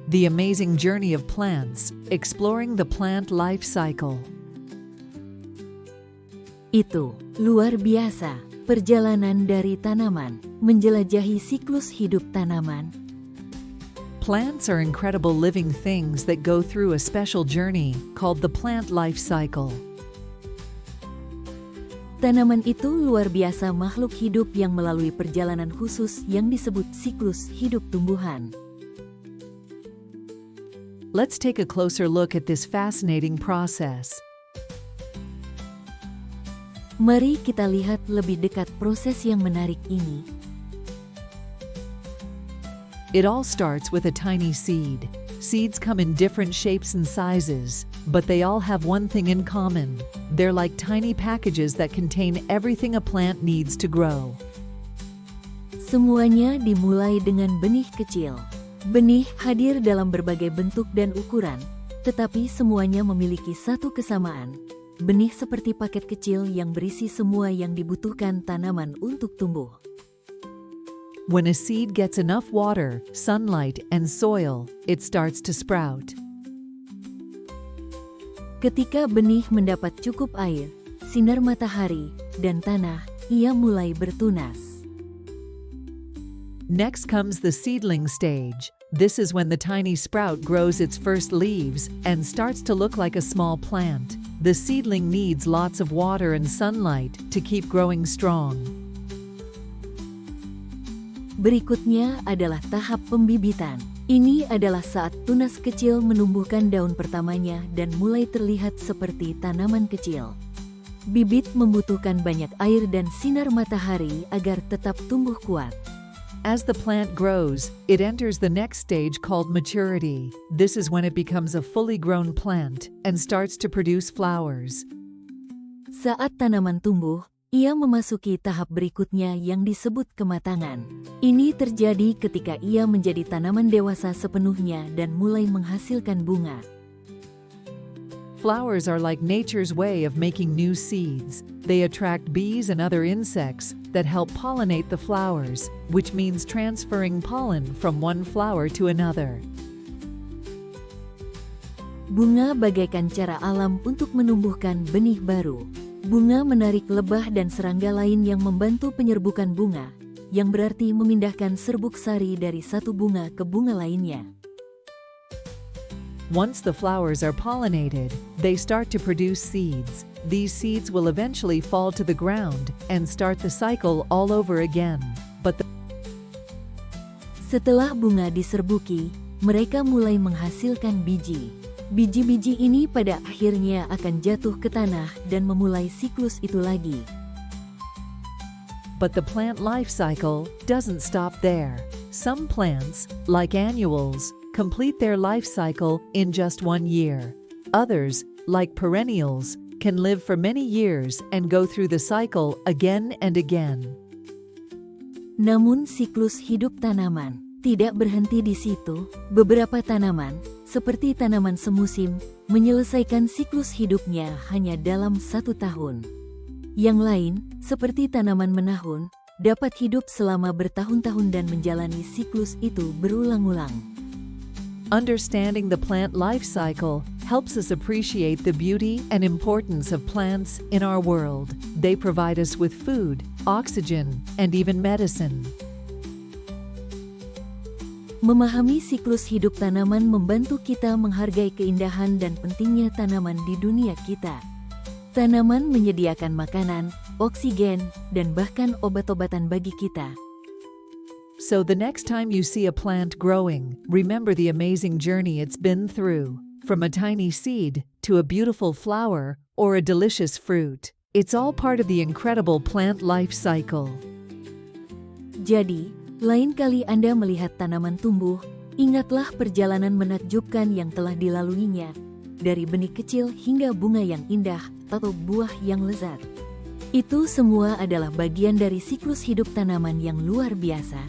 The Amazing Journey of Plants, Exploring the Plant Life Cycle. Itu luar biasa, perjalanan dari tanaman, menjelajahi siklus hidup tanaman. Plants are incredible living things that go through a special journey called the plant life cycle. Tanaman itu luar biasa makhluk hidup yang melalui perjalanan khusus yang disebut siklus hidup tumbuhan. Let's take a closer look at this fascinating process. Mari kita lihat lebih dekat proses yang menarik ini. It all starts with a tiny seed. Seeds come in different shapes and sizes, but they all have one thing in common. They're like tiny packages that contain everything a plant needs to grow. Semuanya dimulai dengan benih kecil. Benih hadir dalam berbagai bentuk dan ukuran, tetapi semuanya memiliki satu kesamaan. Benih seperti paket kecil yang berisi semua yang dibutuhkan tanaman untuk tumbuh. When a seed gets enough water, sunlight, and soil, it starts to sprout. Ketika benih mendapat cukup air, sinar matahari, dan tanah, ia mulai bertunas. Next comes the seedling stage. This is when the tiny sprout grows its first leaves and starts to look like a small plant. The seedling needs lots of water and sunlight to keep growing strong. Berikutnya adalah tahap pembibitan. Ini adalah saat tunas kecil menumbuhkan daun pertamanya dan mulai terlihat seperti tanaman kecil. Bibit membutuhkan banyak air dan sinar matahari agar tetap tumbuh kuat. As the plant grows, it enters the next stage called maturity. This is when it becomes a fully grown plant and starts to produce flowers. Saat tanaman tumbuh, ia memasuki tahap berikutnya yang disebut kematangan. Ini terjadi ketika ia menjadi tanaman dewasa sepenuhnya dan mulai menghasilkan bunga. Flowers are like nature's way of making new seeds. They attract bees and other insects that help pollinate the flowers, which means transferring pollen from one flower to another. Bunga bagaikan cara alam untuk menumbuhkan benih baru. Bunga menarik lebah dan serangga lain yang membantu penyerbukan bunga, yang berarti memindahkan serbuk sari dari satu bunga ke bunga lainnya. Once the flowers are pollinated, they start to produce seeds. These seeds will eventually fall to the ground and start the cycle all over again. Setelah bunga diserbuki, mereka mulai menghasilkan biji. Biji-biji ini pada akhirnya akan jatuh ke tanah dan memulai siklus itu lagi. But the plant life cycle doesn't stop there. Some plants, like annuals, complete their life cycle in just 1 year. Others, like perennials, can live for many years and go through the cycle again and again. Namun siklus hidup tanaman tidak berhenti di situ. Beberapa tanaman, seperti tanaman semusim, menyelesaikan siklus hidupnya hanya dalam 1 tahun. Yang lain, seperti tanaman menahun, dapat hidup selama bertahun-tahun dan menjalani siklus itu berulang-ulang. Understanding the plant life cycle helps us appreciate the beauty and importance of plants in our world. They provide us with food, oxygen, and even medicine. Memahami siklus hidup tanaman membantu kita menghargai keindahan dan pentingnya tanaman di dunia kita. Tanaman menyediakan makanan, oksigen, dan bahkan obat-obatan bagi kita. So the next time you see a plant growing, remember the amazing journey it's been through. From a tiny seed to a beautiful flower or a delicious fruit, it's all part of the incredible plant life cycle. Jadi, lain kali Anda melihat tanaman tumbuh, ingatlah perjalanan menakjubkan yang telah dilaluinya, dari benih kecil hingga bunga yang indah atau buah yang lezat. Itu semua adalah bagian dari siklus hidup tanaman yang luar biasa.